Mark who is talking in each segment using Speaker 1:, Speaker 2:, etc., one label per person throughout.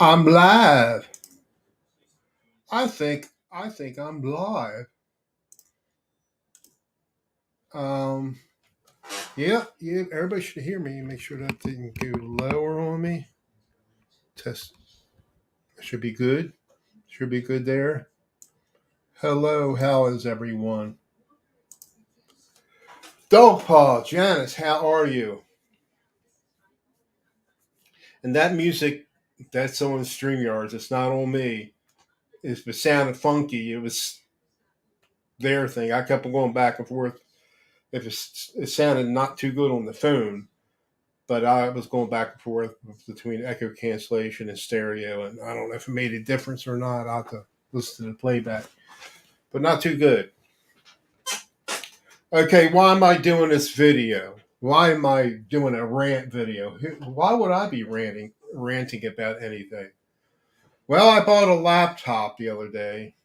Speaker 1: I'm live. I think I'm live. Um yeah, everybody should hear me. Make sure that didn't go lower on me. Test should be good. Should be good there. Hello, how is everyone? Dog Paw, Janice, how are you? And that music, that's on StreamYards. It's not on me. If it sounded funky, it was their thing. I kept on going back and forth. If it sounded not too good on the phone, but I was going back and forth between echo cancellation and stereo, and I don't know if it made a difference or not. I'll have to listen to the playback, but not too good. Okay, why am I doing this video? Why am I doing a rant video? Why would I be ranting about anything? Well, I bought a laptop the other day.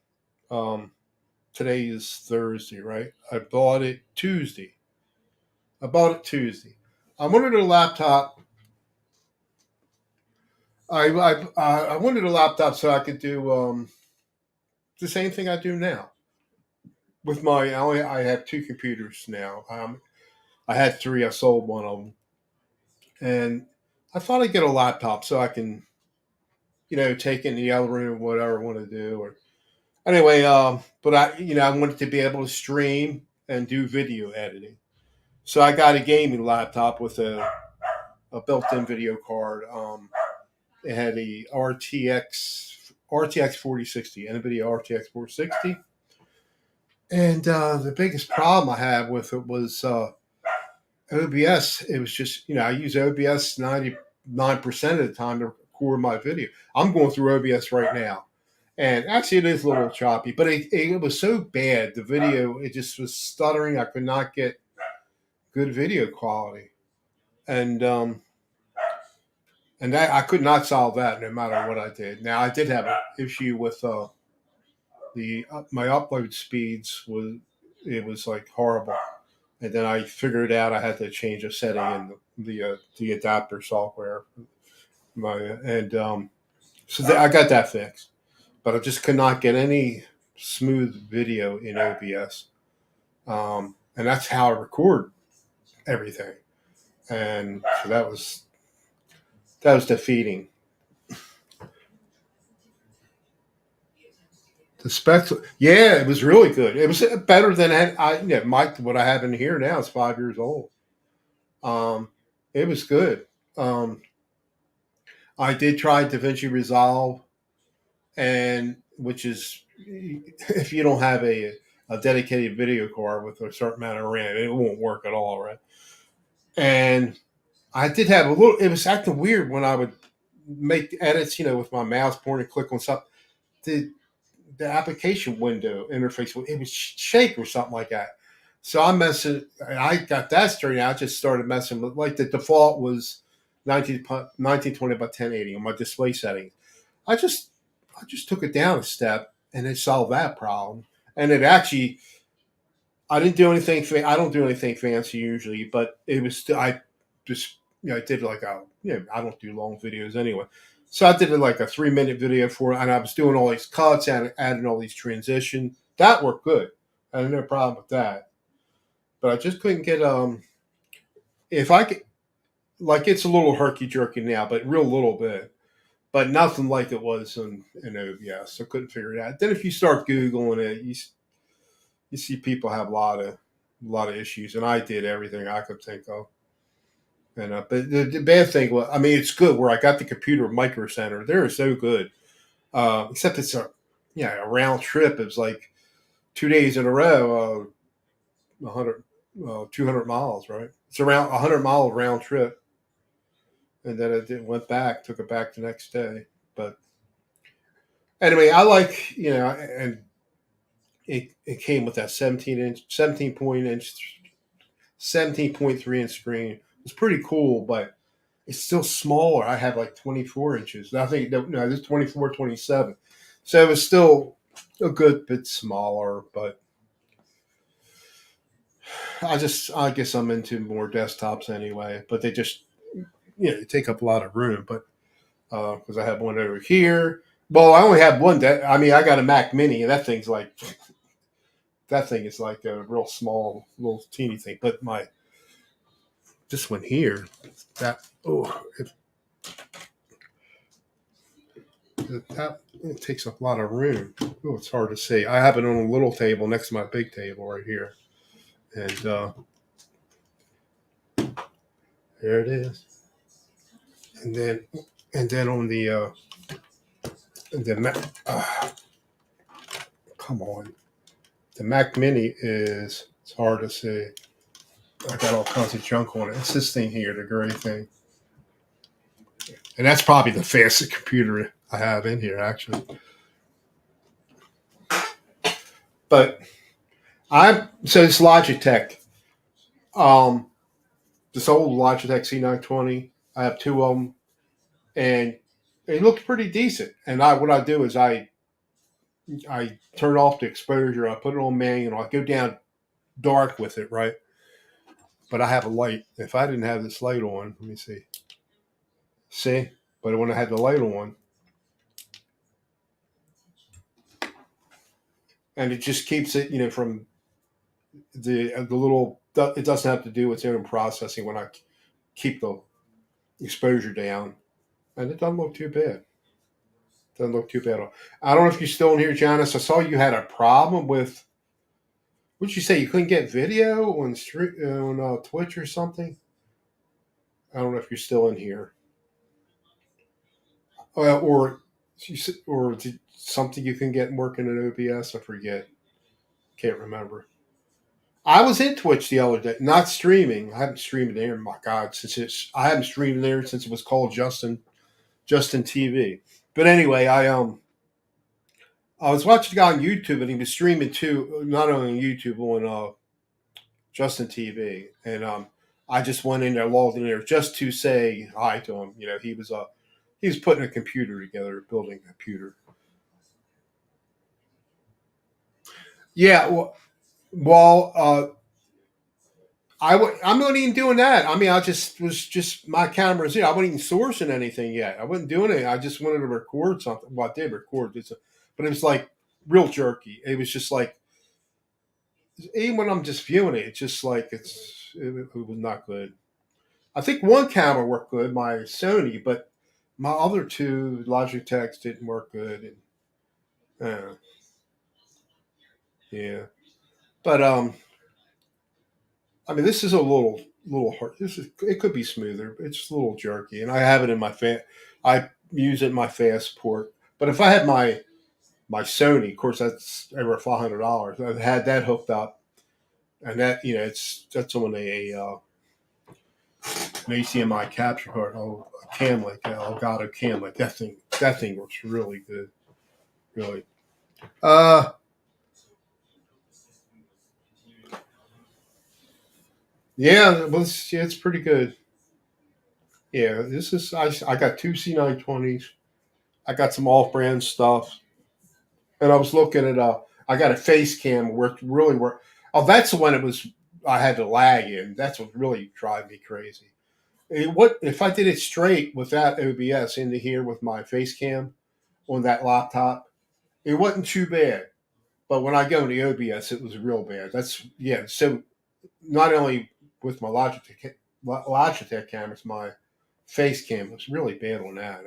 Speaker 1: Um, Today is Thursday, right? I bought it Tuesday. I wanted a laptop. I wanted a laptop so I could do the same thing I do now. With I have two computers now. I had three. I sold one of them, and I thought I'd get a laptop so I can, take it in the other room, whatever I want to do. Or anyway, but I wanted to be able to stream and do video editing. So I got a gaming laptop with a built-in video card. It had a RTX 4060, NVIDIA RTX 460. And the biggest problem I had with it was OBS. It was just, I use OBS 99% of the time to record my video. I'm going through OBS right now. And actually, it is a little choppy, but it was so bad. The video, it just was stuttering. I could not get good video quality. And I could not solve that no matter what I did. Now, I did have an issue with the my upload speeds was like horrible, and then I figured out I had to change a setting in the adapter software. I got that fixed, but I just could not get any smooth video in OBS, and that's how I record everything, and so that was defeating. The specs, yeah, it was really good. It was better than what I have in here now is 5 years old. Um, it was good. Um, I did try DaVinci Resolve, and which is if you don't have a dedicated video card with a certain amount of RAM, it won't work at all, right? And I did have a little. It was acting weird when I would make edits, with my mouse pointer, click on something. The the application window interface it would shake or something like that. So I'm messing. I got that straightened out. I just started messing with like the default was 1920 by 1080 on my display settings. I just I just took it down a step and it solved that problem. And it actually I didn't do anything. I don't do anything fancy usually, but it was I just I did like I don't do long videos anyway. So I did like a 3 minute video for it, and I was doing all these cuts and adding all these transitions. That worked good. I had no problem with that. But I just couldn't get if I could like it's a little herky jerky now, but real little bit. But nothing like it was in OBS. I couldn't figure it out. Then if you start Googling it, you see people have a lot of issues, and I did everything I could think of. And but the bad thing was, I mean, it's good where I got the computer Micro Center. They're so good, except it's a round trip. It was like 2 days in a row, 100, 200 miles, right? It's around 100-mile round trip, and then went back, took it back the next day. But anyway, I like and it came with that 17.3 inch screen. It's pretty cool, but it's still smaller. I have like 24 inches. I think no, this 24, 27. So it was still a good bit smaller, but I guess I'm into more desktops anyway. But they just they take up a lot of room. But because I have one over here. Well, I only have one. I mean, I got a Mac Mini, and that thing is like a real small, little teeny thing. But my this one here, that oh, it takes up a lot of room. Oh, it's hard to see. I have it on a little table next to my big table right here, and there it is. And then on the come on, the Mac Mini is it's hard to see. I got all kinds of junk on it. It's this thing here, the gray thing, and that's probably the fastest computer I have in here actually. But I'm so it's Logitech. Um, this old Logitech C920. I have two of them, and it looks pretty decent. And what I do is I turn off the exposure. I put it on manual. I go down dark with it, right? But I have a light. If I didn't have this light on, let me see. See, but when I had the light on, and it just keeps it, from the little. It doesn't have to do its own processing when I keep the exposure down, and it doesn't look too bad. Doesn't look too bad. I don't know if you're still in here, Janice. I saw you had a problem with. What'd you say? You couldn't get video on Twitch or something? I don't know if you're still in here, or something you can get working in OBS. I forget. Can't remember. I was in Twitch the other day, not streaming. I haven't streamed there. My God, I haven't streamed there since it was called Justin TV. But anyway, I was watching a guy on YouTube and he was streaming too, not only on YouTube on Justin TV, and I just went in there, logged in there just to say hi to him. He was putting a computer together, building a computer. Yeah, I'm not even doing that. I mean, I just was just my camera's I wasn't even sourcing anything yet. I wasn't doing it. I just wanted to record something. Well, I did record this, but it was like real jerky. It was just like even when I'm just viewing it, it's just like it was not good. I think one camera worked good, my Sony, but my other two Logitechs didn't work good. And yeah, but I mean, this is a little hard. It could be smoother. It's a little jerky, and I have it in my I use it in my fast port. But if I had my Sony, of course, that's over $500. I had that hooked up, and that's on an HDMI capture card. Oh, a cam like that. Elgato cam like that thing. That thing works really good. Really. Uh, yeah, it's pretty good. Yeah, this is I got two C920s. I got some off-brand stuff, and I was looking at I got a face cam worked really work. Oh, that's the one it was. I had to lag in. That's what really drive me crazy. What if I did it straight without OBS into here with my face cam on that laptop? It wasn't too bad, but when I go into OBS, it was real bad. That's yeah. So not only with my Logitech cameras, my face cam was really bad on that.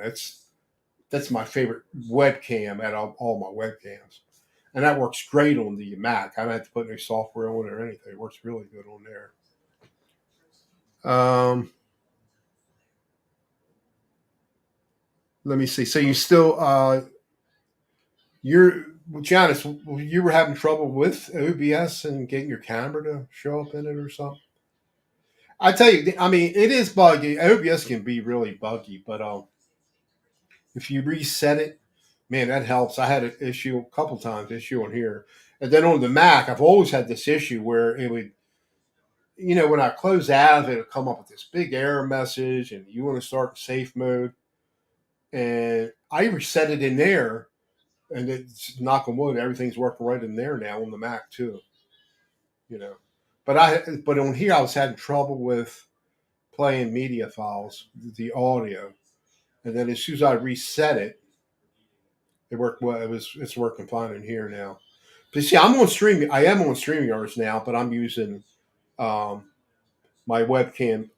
Speaker 1: That's my favorite webcam out of all my webcams, and that works great on the Mac. I don't have to put any software on it or anything. It works really good on there. Um, Let me see. So you still you're Janice, you were having trouble with OBS and getting your camera to show up in it or something? I tell you, I mean, it is buggy. OBS can be really buggy, but if you reset it, man, that helps. I had an issue a couple times, issue on here, and then on the Mac, I've always had this issue where it would, when I close out of it, it'll come up with this big error message, and you want to start safe mode, and I reset it in there, and it's knock on wood, everything's working right in there now on the Mac too. You know, but on here I was having trouble with playing media files, the audio. and then as soon as I reset it, it worked well. It's working fine in here now. But see, I'm on streaming. I am on StreamYards now, but I'm using um, my webcam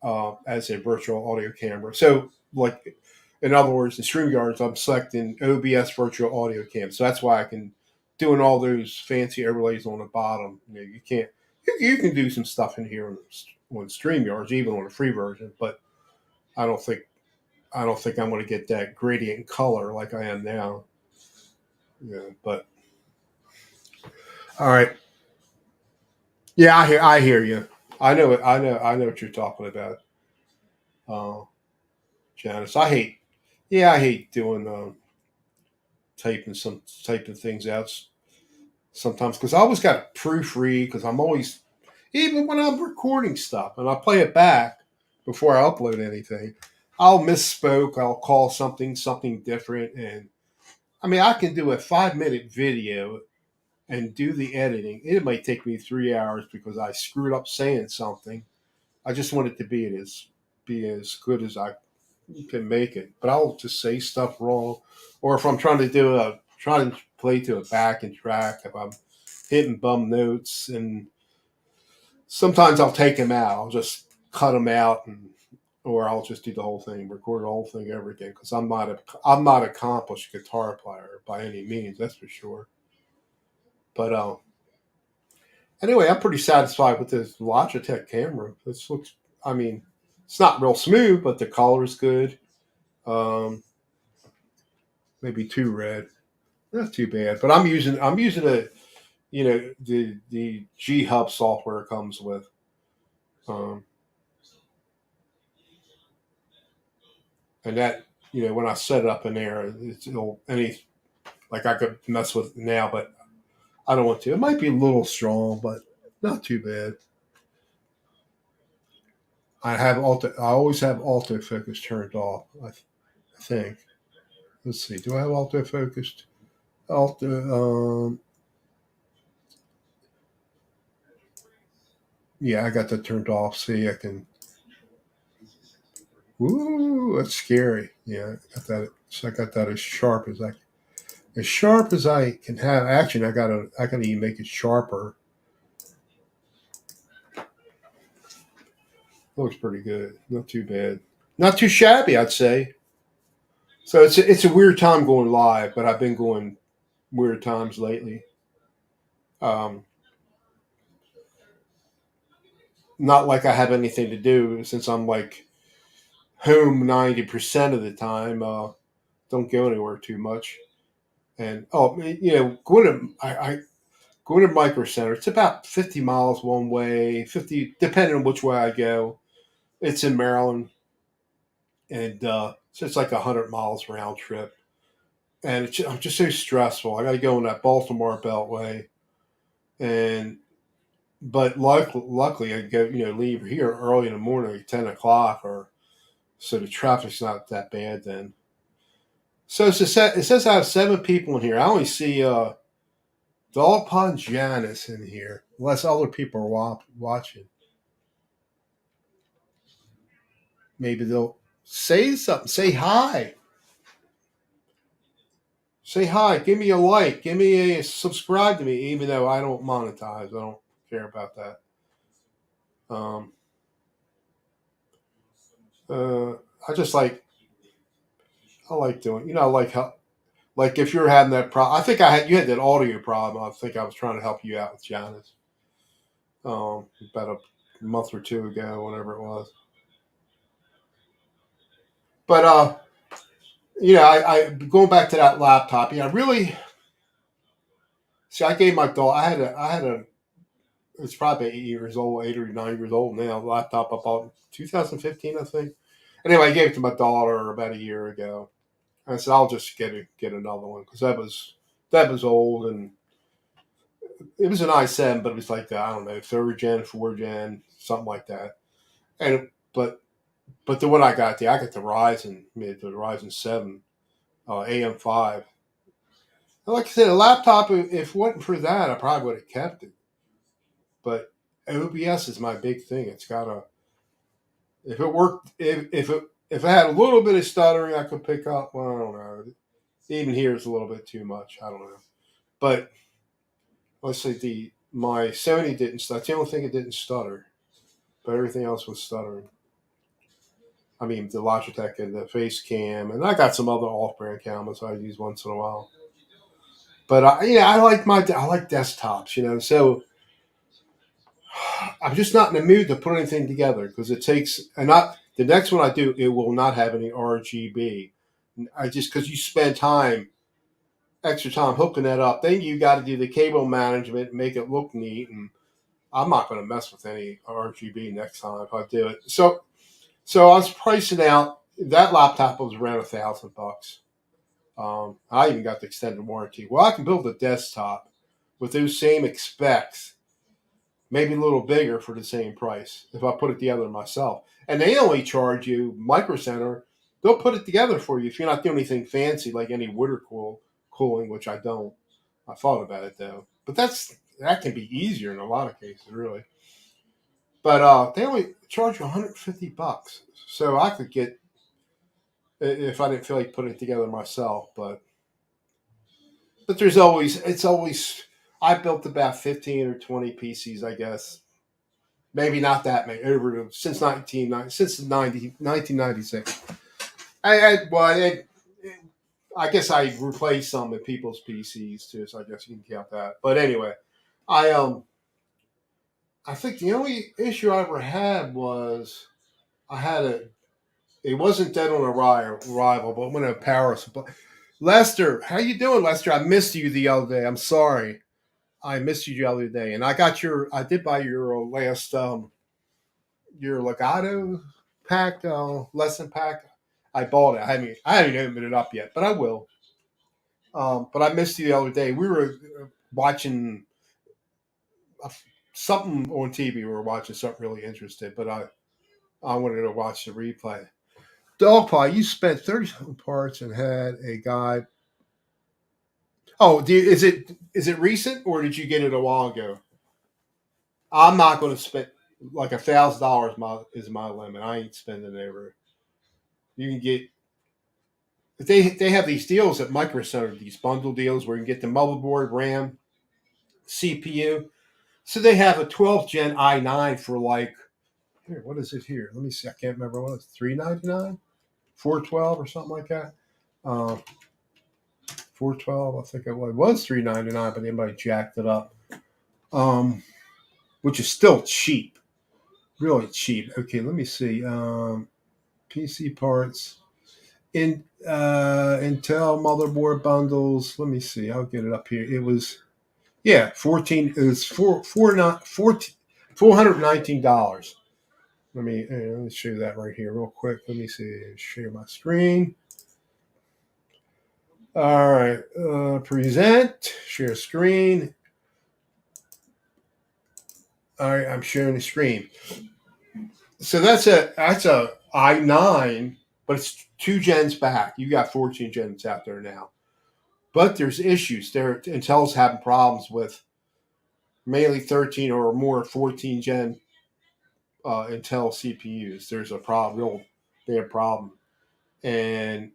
Speaker 1: as a virtual audio camera. So, like, in other words, in StreamYards, I'm selecting OBS virtual audio cam. So that's why I can doing all those fancy overlays on the bottom. You can't. You can do some stuff in here on StreamYards, even on a free version, but I don't think I'm going to get that gradient color like I am now. Yeah, but all right. Yeah, I hear you. I know it. I know what you're talking about. Uh, Janice, I hate. Yeah, I hate doing typing things out sometimes because I always got to proofread because I'm always even when I'm recording stuff and I play it back before I upload anything. I'll misspoke. I'll call something different, and I mean I can do a 5 minute video and do the editing. It might take me 3 hours because I screwed up saying something. I just want it to be as good as I can make it. But I'll just say stuff wrong, or if I'm trying to play to a backing track, if I'm hitting bum notes, and sometimes I'll take them out. I'll just cut them out, or I'll just do the whole thing, record the whole thing over again. Because I'm not accomplished guitar player by any means, that's for sure. But anyway, I'm pretty satisfied with this Logitech camera. This looks, I mean, it's not real smooth, but the color's good. Um, Maybe too red. Not too bad. But I'm using the G Hub software it comes with. Um, and that when I set it up in there, it'll any like I could mess with it now, but I don't want to. It might be a little strong, but not too bad. I always have autofocus turned off. I think. Let's see. Do I have autofocused? Auto. Yeah, I got that turned off. See, I can. Ooh, that's scary. Yeah, I got that. So I got that as sharp as I can have. Actually, I gotta even make it sharper. Looks pretty good. Not too bad. Not too shabby, I'd say. So it's a weird time going live, but I've been going weird times lately. Um, Not like I have anything to do since I'm like home 90% of the time. Don't go anywhere too much. And going to Micro Center. It's about 50 miles one way, 50 depending on which way I go. It's in Maryland, and so it's like 100 miles round trip. And I'm just so stressful. I got to go in that Baltimore Beltway, and but luckily I go leave here early in the morning, like 10 o'clock, or so the traffic's not that bad then. So it says I have 7 people in here. I only see Dog Pond Janice in here, unless other people are watching. Maybe they'll say something. Say hi. Say hi. Give me a like. Give me a subscribe to me, even though I don't monetize. I don't care about that. Um, uh, I just I like doing. I like how like if you're having that problem. I think you had that audio problem. I think I was trying to help you out with Janice. About a month or two ago, whatever it was. But I going back to that laptop. Really. See, I gave my daughter. I had a. It's probably 8 years old, 8 or 9 years old now. Laptop I bought in 2015, I think. Anyway, I gave it to my daughter about a year ago. I said I'll just get another one because that was old, and it was an i7, but it was like I don't know, third gen, fourth gen, something like that. And but the one I got the Ryzen 7 AM5. And like I said, a laptop. If it wasn't for that, I probably would have kept it. But OBS is my big thing. It's got to if it worked If I had a little bit of stuttering, I could pick up. Well, I don't know. Even here is a little bit too much. I don't know. But let's say the my Sony didn't. That's the only thing it didn't stutter, but everything else was stuttering. I mean, the Logitech and the face cam, and I got some other off-brand cameras I use once in a while. But I like desktops, So I'm just not in the mood to put anything together because it takes, and not the next one I do, it will not have any RGB. I just because you spend extra time hooking that up, then you got to do the cable management, make it look neat, and I'm not going to mess with any RGB next time if I do it. So I was pricing out that laptop was around $1,000. I even got the extended warranty. Well, I can build a desktop with those same specs, maybe a little bigger for the same price if I put it together myself. And they only charge you Micro Center. They'll put it together for you if you're not doing anything fancy like any cooling, which I don't. I thought about it though, but that can be easier in a lot of cases, really. But they only charge you $150, so I could get if I didn't feel like putting it together myself. But there's always it's always I built about 15 or 20 PCs, I guess. Maybe not that many over since 1996. I guess I replaced some of people's PCs too, so I guess you can count that. But anyway, I I think the only issue I ever had was I had a it wasn't dead on arrival, but when a power supply. Lester, how you doing, Lester? I missed you the other day. I'm sorry. I missed you the other day, and I did buy your last your Legato pack lesson pack. I bought it. I haven't opened it up yet, but I will. But I missed you the other day. We were watching uh, something on TV. We were watching something really interesting, but I wanted to watch the replay. Dog pie, you spent 37 parts and had a guy. Oh, is it recent or did you get it a while ago? I'm not going to spend like $1,000. Is my limit. I ain't spending over. You can get they have these deals at Micro Center, these bundle deals where you can get the motherboard, RAM, CPU. So they have a 12th gen i9 for like here. What is it here? Let me see. I can't remember what it's 399, 412 or something like that. 412. I think it was 399, but anybody jacked it up. Which is still cheap, really cheap. Okay, let me see. PC parts. Intel motherboard bundles. Let me see. I'll get it up here. It was 14. It was $419. Let me show you that right here real quick. Let me see. Share my screen. All right. Present. Share screen. All right. I'm sharing the screen. So that's a i9, but it's 2 gens back. You got 14 gens out there now. But there's issues. Intel's having problems with mainly 13 or more 14 gen Intel CPUs. There's a problem, real bad problem, and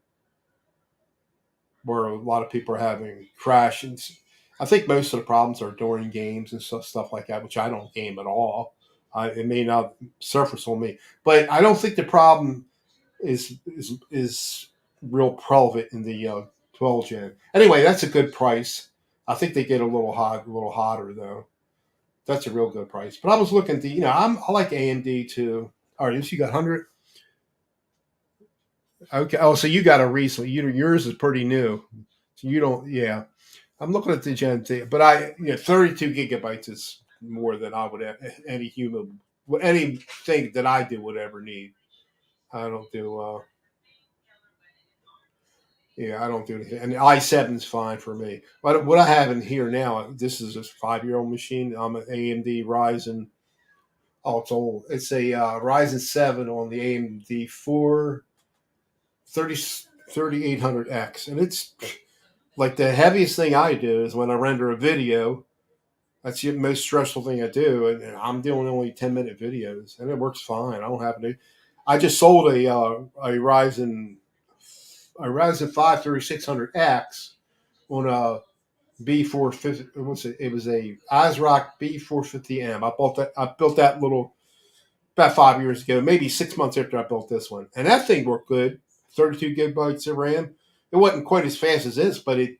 Speaker 1: where a lot of people are having crashes. I think most of the problems are during games and stuff like that, which I don't game at all. It may not surface on me, but I don't think the problem is real prevalent in the 12 gen. Anyway, that's a good price. I think they get a little hotter though. That's a real good price. But I was looking at I like AMD too. All right, so you got 100. Okay. Oh, so you got a recently. Yours is pretty new. So you don't. Yeah, I'm looking at the Gen T, but 32 gigabytes is more than I would any human, anything that I do would ever need. I don't do. I don't do anything. And the i7's fine for me. But what I have in here now, this is a 5-year-old machine. I'm an AMD Ryzen. Oh, it's old. It's a Ryzen 7 on the AMD 4 3800X. And it's like the heaviest thing I do is when I render a video. That's the most stressful thing I do. And I'm doing only 10-minute videos. And it works fine. I don't have to. I just sold a Ryzen 5 3600X on a B450. What's it? It was a ASRock B450M. I built that little about 5 years ago, maybe 6 months after I built this one, and that thing worked good. 32 gigabytes of RAM. It wasn't quite as fast as this, but it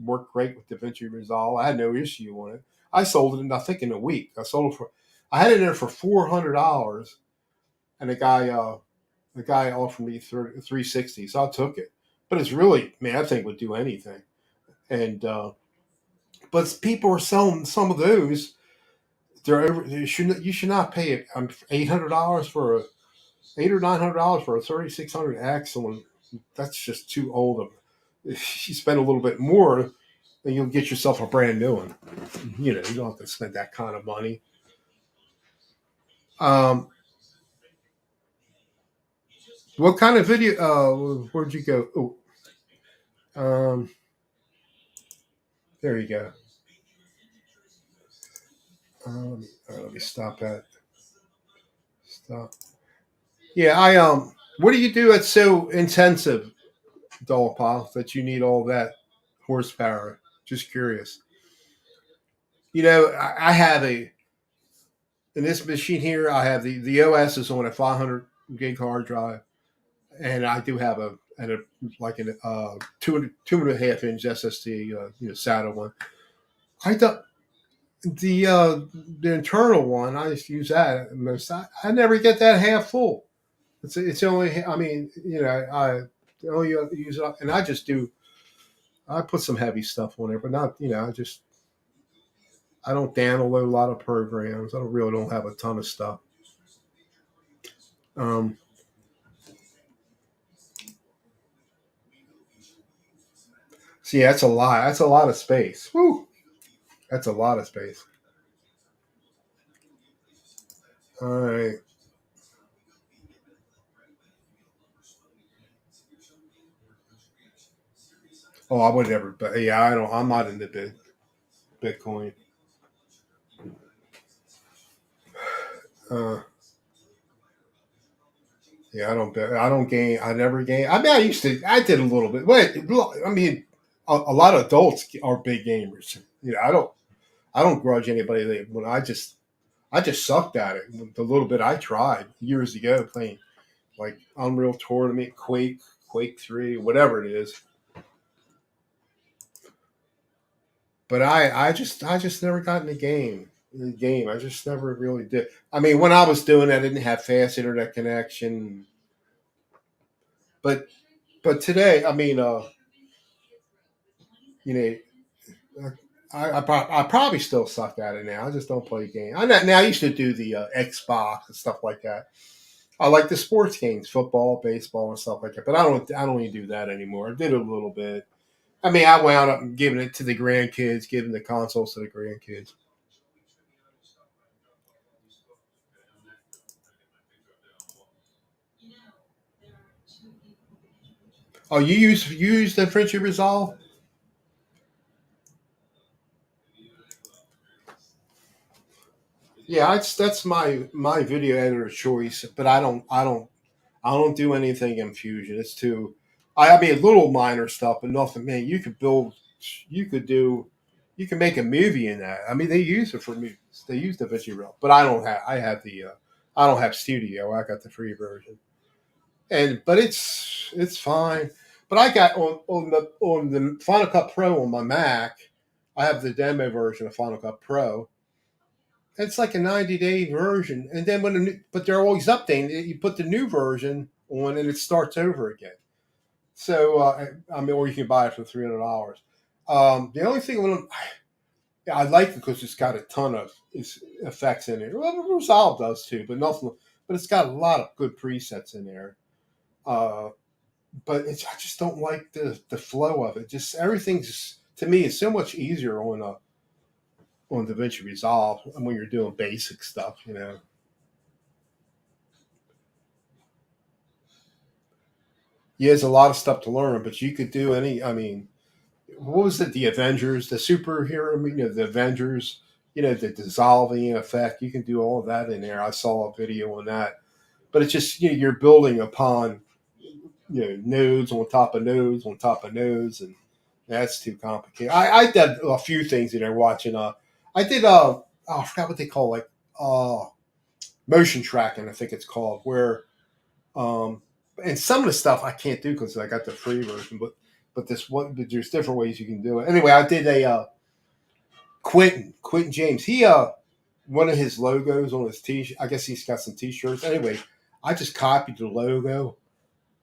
Speaker 1: worked great with DaVinci Resolve. I had no issue on it. I sold it in I think in a week. I had it in there for $400, and the guy offered me 360, so I took it. But it's really, man, that thing would do anything. And but people are selling some of those. You should not pay it. $800 for a $800 or $900 for a 3600X. That's just too old. If you spend a little bit more, then you'll get yourself a brand new one. You don't have to spend that kind of money. Um, what kind of video? Where'd you go? There you go. Let me stop that. Stop. Yeah, What do you do that's so intensive, Dog Pile, that you need all that horsepower? Just curious. I have in this machine here. I have the OS is on a 500 gig hard drive, and I do have a 2.5 inch SSD, SATA one. I thought the internal one, I just use that most. I never get that half full. It's only, I mean, I only use it up, and I just do. I put some heavy stuff on there, but not, I don't download a lot of programs. I don't have a ton of stuff. Um, so yeah, that's a lot. That's a lot of space. Woo, that's a lot of space. All right. Oh, I would never, but yeah, I don't. I'm not into Bitcoin. Uh, yeah, I don't bet. I don't gain. I never gain. I mean, I used to. I did a little bit. Wait, look, I mean, a lot of adults are big gamers. I don't. I don't grudge anybody that when I just sucked at it. The little bit I tried years ago playing like Unreal Tournament, Quake 3, whatever it is. But I just never got in the game. I just never really did. I mean, when I was doing it, I didn't have fast internet connection. But today, I mean, you know, I probably still suck at it now. I just don't play games. Now I used to do the Xbox and stuff like that. I like the sports games, football, baseball, and stuff like that. But I don't even do that anymore. I did it a little bit. I mean, I wound up giving it to the grandkids, giving the consoles to the grandkids. Oh, you use the Friendship Resolve? Yeah, that's my video editor choice, but I don't do anything in Fusion. It's too. I mean, little minor stuff, but nothing. Man, you could do, you can make a movie in that. I mean, they use it for movies. They use the Real, but I don't have. I don't have Studio. I got the free version, but it's fine. But I got on the Final Cut Pro on my Mac. I have the demo version of Final Cut Pro. It's like a 90-day version, and then but they're always updating it. You put the new version on, and it starts over again. So I mean, or you can buy it for $300. The only thing I like it because it's got a ton of effects in it. Well, Resolve does too, but nothing. But it's got a lot of good presets in there. Uh, but I just don't like the flow of it. Just everything's to me is so much easier on DaVinci Resolve when you're doing basic stuff. Yeah, there's a lot of stuff to learn, but you could do any. I mean, what was it? The Avengers, the superhero. I mean, the Avengers. The dissolving effect. You can do all of that in there. I saw a video on that. but it's just you're building upon nodes on top of nodes on top of nodes, and that's too complicated. I did a few things in there watching. I did I forgot what they call uh motion tracking. I think it's called where um and some of the stuff I can't do because I got the free version, but this one but there's different ways you can do it. Anyway, I did a Quentin James. He one of his logos on his t-shirt. I guess he's got some t-shirts. Anyway, I just copied the logo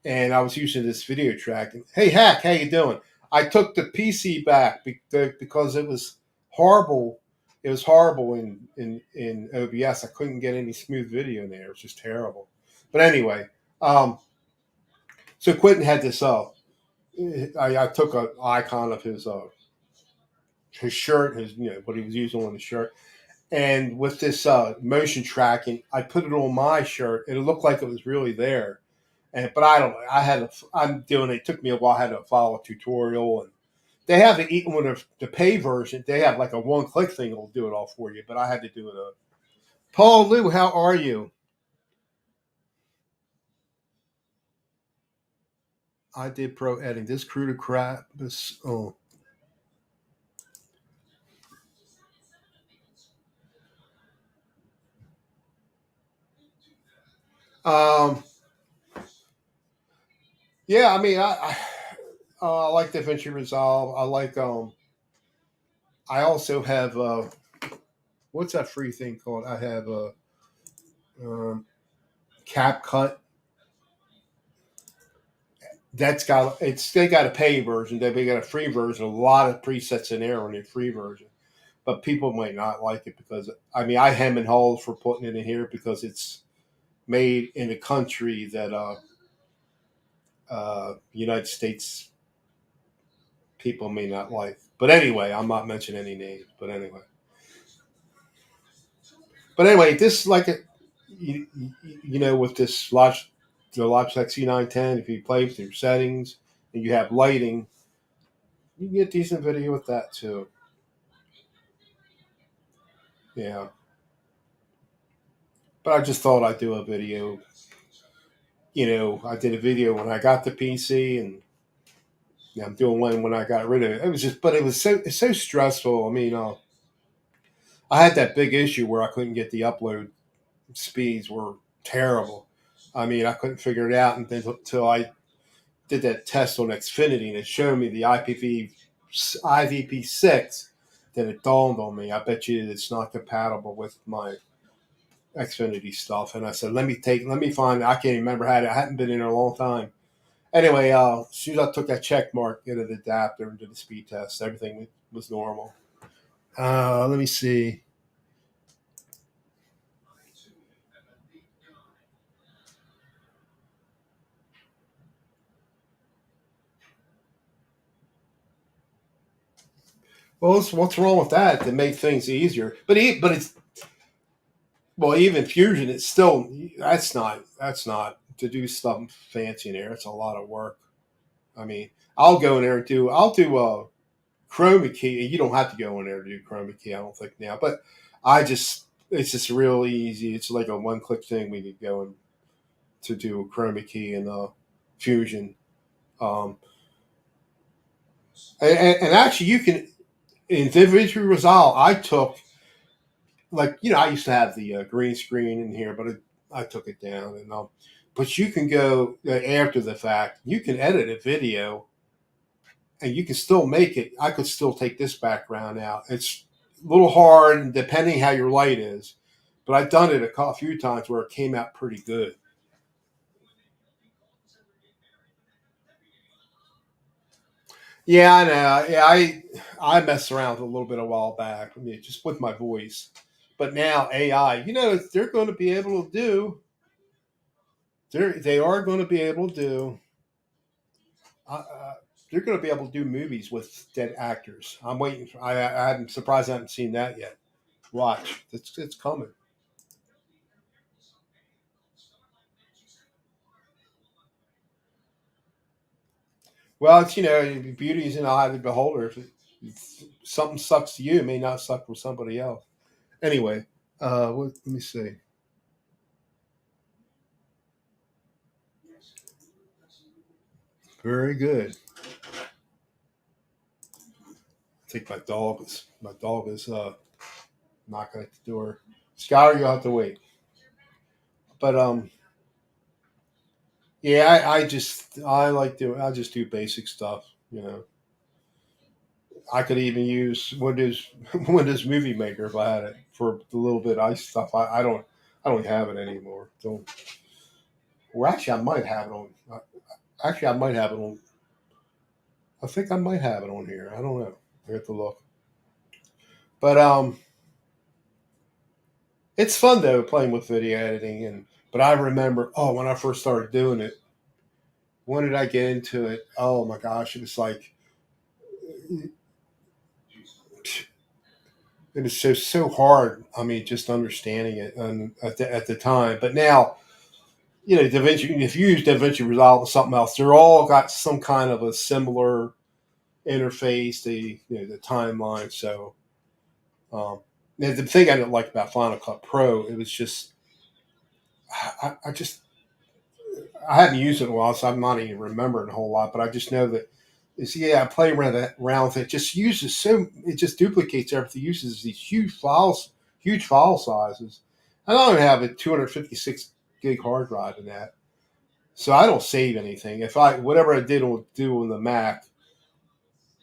Speaker 1: and I was using this video track. And, hey, Hack, how you doing? I took the PC back because it was horrible. It was horrible in OBS. I couldn't get any smooth video in there. It was just terrible. But anyway, um, so Quentin had this. I took an icon of his shirt, his what he was using on the shirt, and with this motion tracking, I put it on my shirt, and it looked like it was really there. And but I don't know. I'm doing it. It took me a while. I had to follow a tutorial, and they have it even with the pay version. They have like a one click thing that'll do it all for you. But I had to do it. Paul Lou, how are you? I did pro editing. This crew to crap. This um yeah. I mean I like DaVinci Resolve. I also have what's that free thing called? I have um, CapCut. That's got it's they got a pay version. They got a free version. A lot of presets in there on the free version, but people might not like it because I mean I hem and haws for putting it in here because it's made in a country that United States people may not like. But anyway, I'm not mentioning any names. But anyway, this like a you, with this the Logitech C910, if you play with your settings and you have lighting, you can get decent video with that too. Yeah. But I just thought I'd do a video. I did a video when I got the PC, and I'm doing one when I got rid of it. It was just, but it's so stressful. I mean, I had that big issue where I couldn't get the upload speeds were terrible. I mean, I couldn't figure it out until I did that test on Xfinity, and it showed me the IVP6. Then it dawned on me. I bet you it's not compatible with my Xfinity stuff. And I said, let me find. I can't even remember how I hadn't been in there a long time. Anyway, as soon as I took that check mark, get an adapter and did the speed test, everything was normal. Let me see. Well, what's wrong with that to make things easier? But it's well, even Fusion, it's still that's not to do something fancy in there. It's a lot of work. I mean, I'll do chroma key, and you don't have to go in there to do chroma key. I don't think now, but it's just real easy. It's like a one click thing. We could go in to do chroma key and Fusion. Um, and actually, you can in DaVinci Resolve. I took I used to have the green screen in here, but I took it down, and but you can go after the fact. You can edit a video, and you can still make it. I could still take this background out. It's a little hard, depending how your light is, but I've done it a few times where it came out pretty good. Yeah, I know. Yeah, I messed around a little bit a while back. I mean, just with my voice, but now AI, they're going to be able to do. They are going to be able to do. They're going to be able to do movies with dead actors. I'm waiting. I'm surprised I haven't seen that yet. Watch, it's coming. Well, it's beauty is in the eye of the beholder. If something sucks to you, it may not suck for somebody else. Anyway, let me see. Very good. I think my dog is knocking at the door. Skylar, you'll have to wait. But yeah, I just do basic stuff. You know, I could even use Windows Windows Movie Maker if I had it for the little bit I stuff. I don't have it anymore. So, or actually, I might have it on. Actually, I might have it on. I think I might have it on here. I don't know. I have to look. But it's fun though playing with video editing and. But I remember, when I first started doing it, when did I get into it? Oh my gosh, it was like it was so hard. I mean, just understanding it at the time. But now, DaVinci. If you use DaVinci Resolve or something else, they're all got some kind of a similar interface. The timeline. So the thing I didn't like about Final Cut Pro, it was just I just I haven't used it in a while, so I'm not even remembering a whole lot. But I just know that I play around with it. It just duplicates everything. It uses these huge file sizes. I don't even have a 256 gig hard drive in that, so I don't save anything. If I whatever I do on the Mac,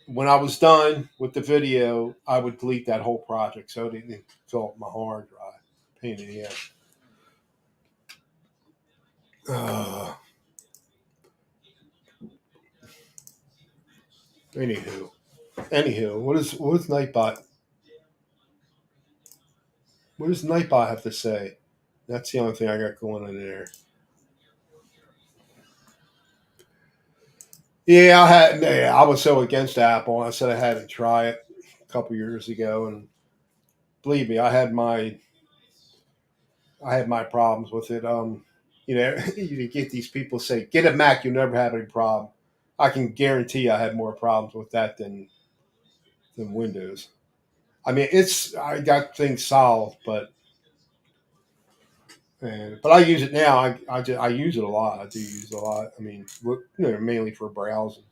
Speaker 1: when I was done with the video, I would delete that whole project, so it didn't fill up my hard drive. Pain in the ass. Uh, anywho, what is Nightbot? What does Nightbot have to say? That's the only thing I got going on there. I was so against Apple. I said I had to try it a couple years ago, and believe me, I had my problems with it. You get these people say, "Get a Mac, you'll never have any problem." I can guarantee I had more problems with that than Windows. I mean, I got things solved, but I use it now. I use it a lot. I do use it a lot. I mean, mainly for browsing.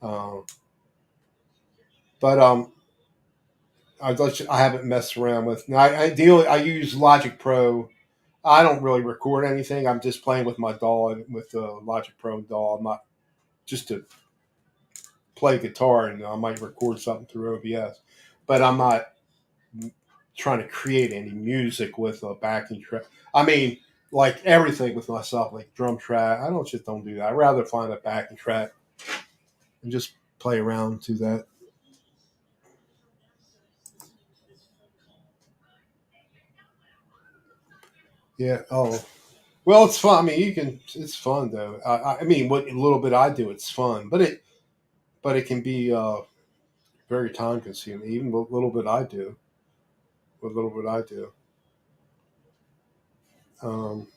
Speaker 1: Um, but I haven't messed around with. Now, I use Logic Pro. I don't really record anything. I'm just playing with my DAW with the Logic Pro DAW. I'm not just to play guitar, and I might record something through OBS, but I'm not trying to create any music with a backing track. I mean, like everything with myself, like drum track. I don't do that. I'd rather find a backing track and just play around to that. Yeah. Oh, well, it's fun. I mean, you can. It's fun though. I mean, what little bit I do, it's fun, but it can be very time consuming. Even what little bit I do, what little bit I do. Um,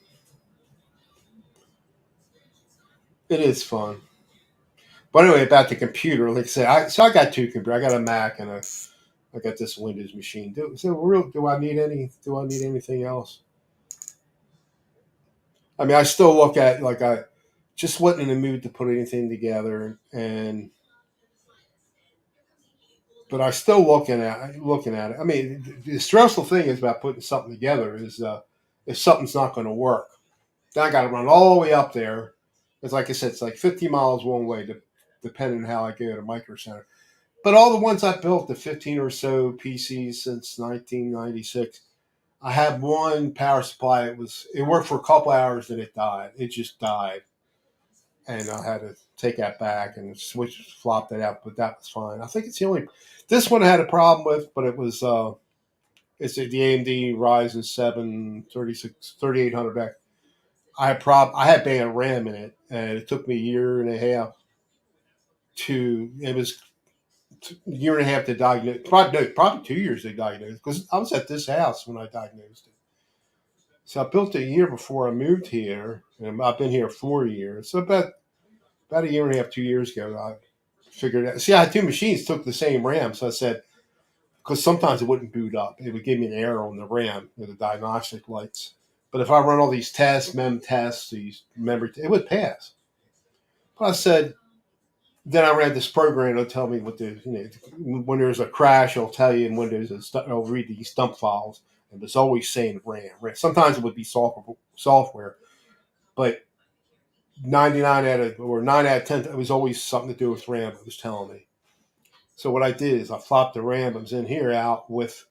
Speaker 1: it is fun. But anyway, about the computer, like I said, I got two computers. I got a Mac and I got this Windows machine. Do I need anything else? I mean, I still look at like I just wasn't in the mood to put anything together, and but I still looking at it. I mean, the stressful thing is about putting something together is if something's not going to work, then I got to run all the way up there. It's like I said, it's like 50 miles one way, depending on how I go to Micro Center. But all the ones I built, the 15 or so PCs since 1996, I had one power supply. It worked for a couple hours, and it died. It just died, and I had to take that back and flop that out. But that was fine. I think it's the only. This one I had a problem with, but it was it's the AMD Ryzen 7 3800X. I had bad RAM in it, and it took me a year and a half to. It was a year and a half to diagnose. Probably 2 years to diagnose because I was at this house when I diagnosed it. So I built it a year before I moved here, and I've been here 4 years. So about a year and a half, 2 years ago, I figured out. See, I had two machines took the same RAM, so I said because sometimes it wouldn't boot up, it would give me an error on the RAM with the diagnostic lights. But if I run all these tests, mem tests, these memory, it would pass. But I said then I read this program. It'll tell me what the when there's a crash. It'll tell you, and when there's it'll read these dump files, and it's always saying RAM. Sometimes it would be software, but 99 out of or 9 out of 10, it was always something to do with RAM. It was telling me. So what I did is I flopped the RAM that was in here out with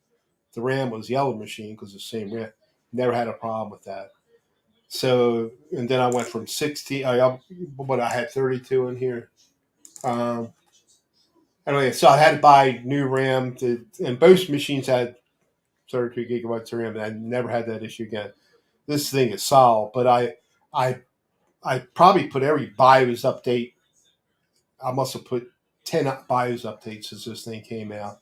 Speaker 1: the RAM was yellow machine because the same RAM. Never had a problem with that. So and then I went from 16. But I had 32 in here. Um, Anyway, so I had to buy new RAM, and both machines had 32 gigabytes of RAM, and I never had that issue again. This thing is solid, but I, I probably put every BIOS update. I must have put 10 BIOS updates since this thing came out.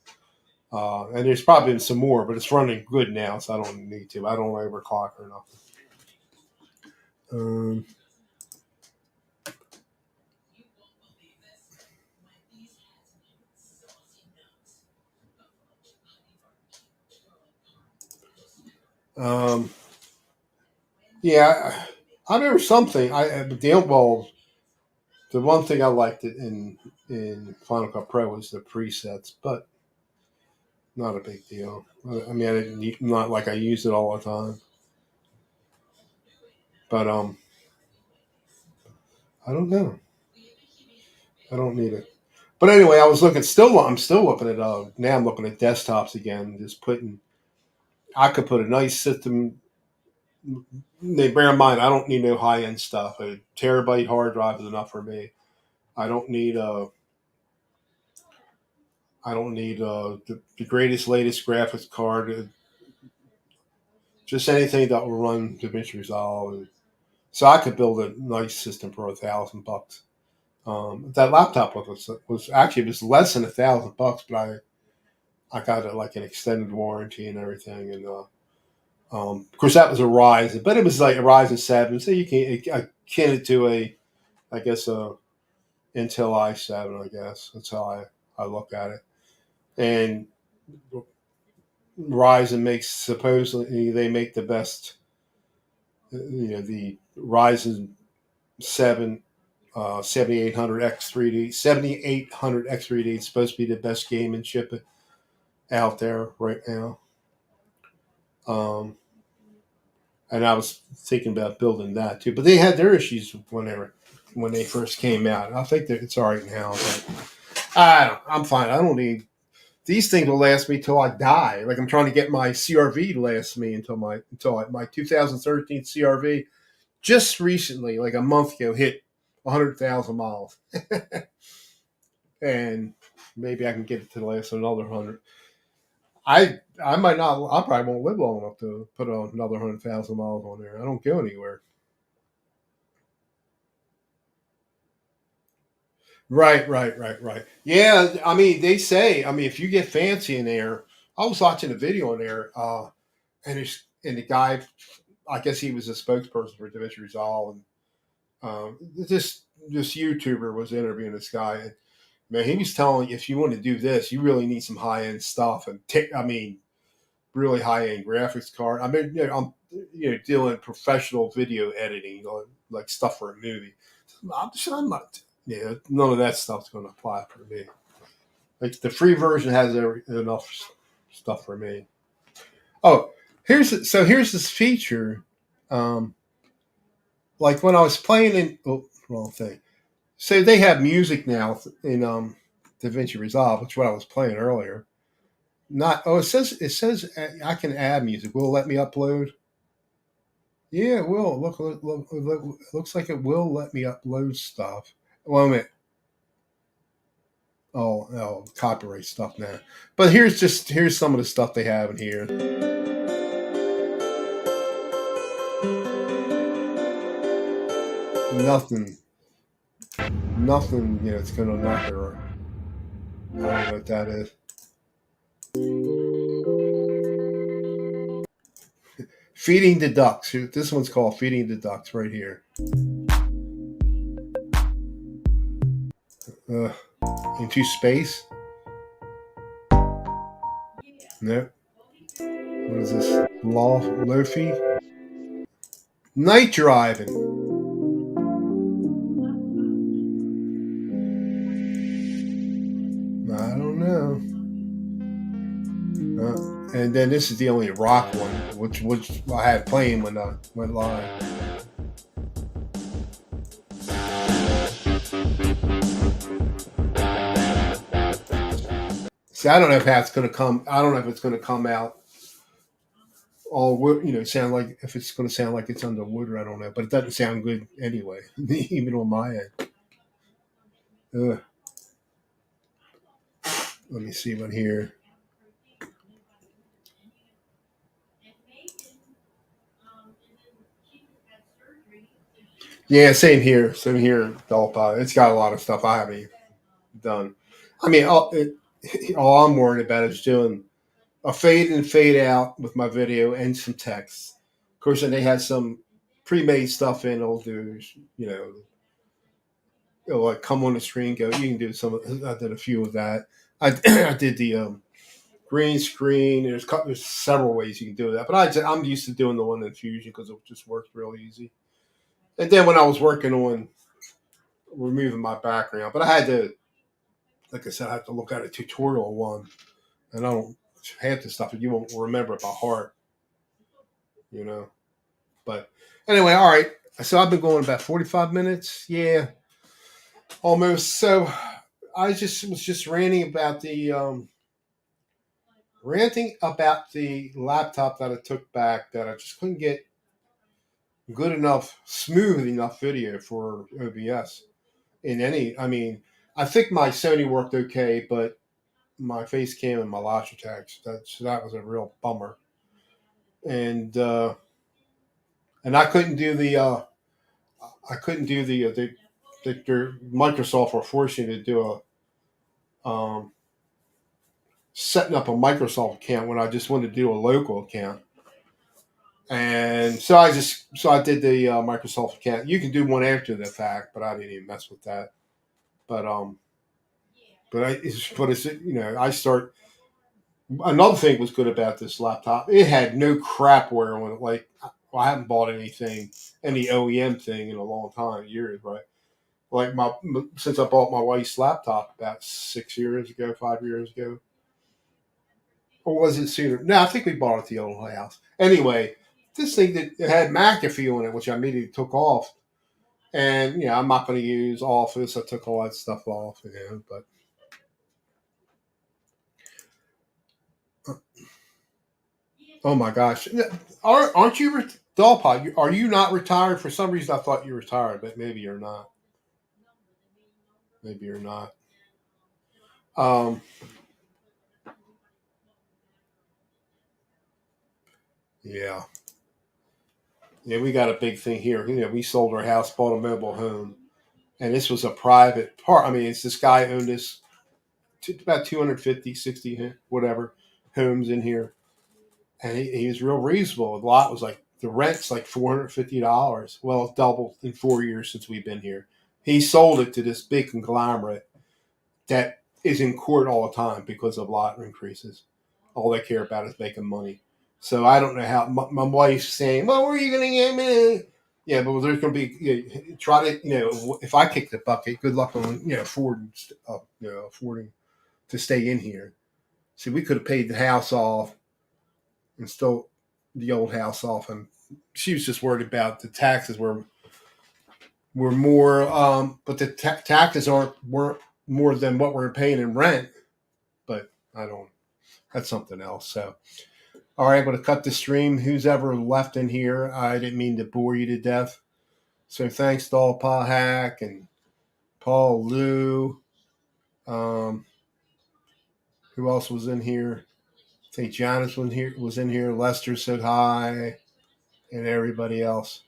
Speaker 1: And there's probably been some more, but it's running good now, so I don't need to. I don't overclock or nothing. Um, um, yeah, I remember something. The one thing I liked in Final Cut Pro was the presets, but not a big deal. I mean, not like I use it all the time, but I don't know. I don't need it. But anyway, I was looking. I'm still looking at. Now I'm looking at desktops again. Just putting. I could put a nice system. They bear in mind, I don't need no high end stuff. A terabyte hard drive is enough for me. I don't need I don't need the greatest latest graphics card. Just anything that will run DaVinci Resolve. So I could build a nice system for $1,000. That laptop was actually it was less than $1,000, but I got it like an extended warranty and everything, and of course that was a Ryzen, but it was like a Ryzen 7, so you can akin it to I guess a Intel i7. I guess that's how I look at it. And Ryzen makes supposedly they make the best, the Ryzen 7 7800X3D 7800X3D is supposed to be the best gaming chip out there right now. Um, and I was thinking about building that too, but they had their issues when they first came out. I think that it's all right now, but I'm fine. I don't need these things will last me till I die. Like I'm trying to get my CRV to last me my 2013 CRV just recently, like a month ago, hit 100,000 miles, and maybe I can get it to last another 100. I might not. I probably won't live long enough to put another 100,000 miles on there. I don't go anywhere. Right. Yeah, I mean, they say. I mean, if you get fancy in there, I was watching a video in there, and the guy, I guess he was a spokesperson for DaVinci Resolve, and this YouTuber was interviewing this guy, and man, he was telling if you want to do this, you really need some high end stuff, and I mean, really high end graphics card. I mean, I'm doing professional video editing, like stuff for a movie. I'm not. Yeah, none of that stuff's going to apply for me. Like the free version has enough stuff for me. Oh, here's this feature. Um, like when I was playing in wrong thing. So they have music now in DaVinci Resolve, which is what I was playing earlier. Not it says I can add music. Will it let me upload? Yeah, it will. Look, it looks like it will let me upload stuff. Well, a minute. Oh, copyright stuff now. But here's some of the stuff they have in here. Nothing, nothing. It's gonna knock her. I don't know what that is. Feeding the ducks. This one's called Feeding the Ducks right here. Uh, into space. No. What is this? Lofi? Night driving. Uh, and then this is the only rock one, which I had playing when I went live. See, I don't know if that's going to come. I don't know if it's going to come out all wood. Sound like if it's going to sound like it's under wood, or I don't know. But it doesn't sound good anyway, even on my end. Ugh. Let me see one here. Yeah, same here. Same here, Dolpa. It's got a lot of stuff I haven't done. I mean, all I'm worried about is doing a fade in, fade out with my video and some text. Of course, and they had some pre-made stuff in. It'll do, it'll like come on the screen, go. You can do some. I did a few of that. I I did the green screen. There's several ways you can do that, but I'm used to doing the one in Fusion because it just works real easy. And then when I was working on removing my background, but I had to, like I said, I have to look at a tutorial one, and I don't half the stuff you won't remember it by heart, you know. But anyway, all right. So I've been going about 45 minutes. Yeah, almost. So I just was just ranting about the laptop that I took back that I just couldn't get good enough, smooth enough video for OBS in any. I mean, I think my Sony worked okay, but my face cam and my Logitech, that was a real bummer. And I couldn't do the Microsoft were forcing me to do a setting up a Microsoft account when I just wanted to do a local account. And so I did the Microsoft account. You can do one after the fact, but I didn't even mess with that. But it's I start. Another thing was good about this laptop. It had no crapware on it. Like I haven't bought any OEM thing in a long time, years, right? Like since I bought my wife's laptop about 6 years ago, 5 years ago, or was it sooner? No, I think we bought it at the old house. Anyway, this thing that it had McAfee on it, which I immediately took off, and I'm not going to use Office. I took all that stuff off, but oh my gosh, aren't you Dollpot? Are you not retired? For some reason, I thought you were retired, but maybe you're not. Maybe you're not. Um, yeah. Yeah, we got a big thing here. We sold our house, bought a mobile home, and this was a private part. I mean, it's this guy owned this about 250, 60, whatever homes in here, and he was real reasonable. The lot was like the rent's like $450. Well, it's doubled in 4 years since we've been here. He sold it to this big conglomerate that is in court all the time because of lot increases. All they care about is making money. So I don't know how my wife's saying, "Well, where are you going to get me?" Yeah, but there's going to be try to if I kick the bucket, good luck on affording to stay in here. See, we could have paid the house off and still the old house off, and she was just worried about the taxes were more, but the taxes weren't more than what we're paying in rent. But I don't. That's something else. So, all right, I'm going to cut the stream. Who's ever left in here? I didn't mean to bore you to death. So thanks to all Pa Hack and Paul Lou. Um, who else was in here? I think Janice was in here. Lester said hi, and everybody else.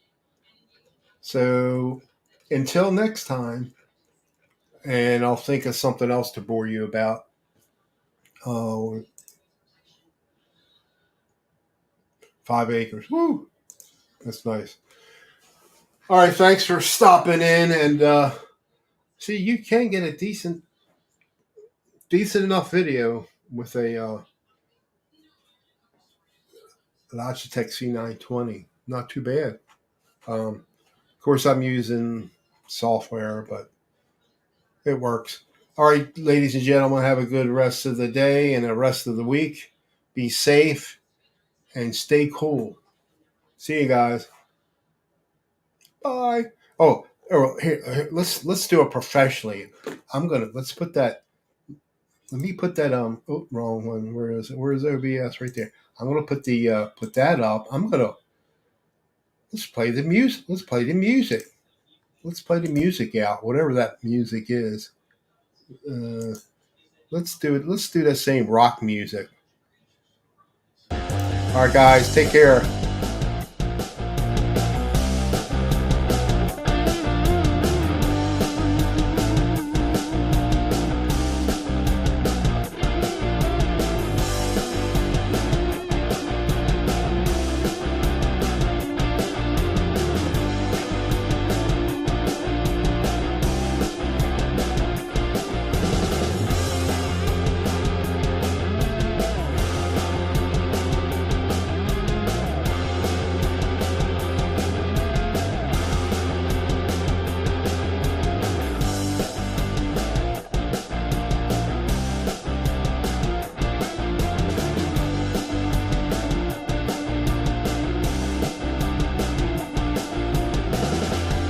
Speaker 1: So until next time, and I'll think of something else to bore you about. Oh, 5 acres. Woo! That's nice. All right, thanks for stopping in. And see, you can get a decent enough video with a Logitech C920. Not too bad. Of course, I'm using software, but it works. All right, ladies and gentlemen, have a good rest of the day and the rest of the week. Be safe and stay cool. See you guys. Bye. Here, let's do it professionally. Let's put that. Let me put that. Oh, wrong one. Where is it? Where is OBS? Right there. I'm gonna put that up. Let's play the music. Let's play the music. Let's play the music out. Whatever that music is. Uh, let's do it. Let's do that same rock music. All right, guys. Take care.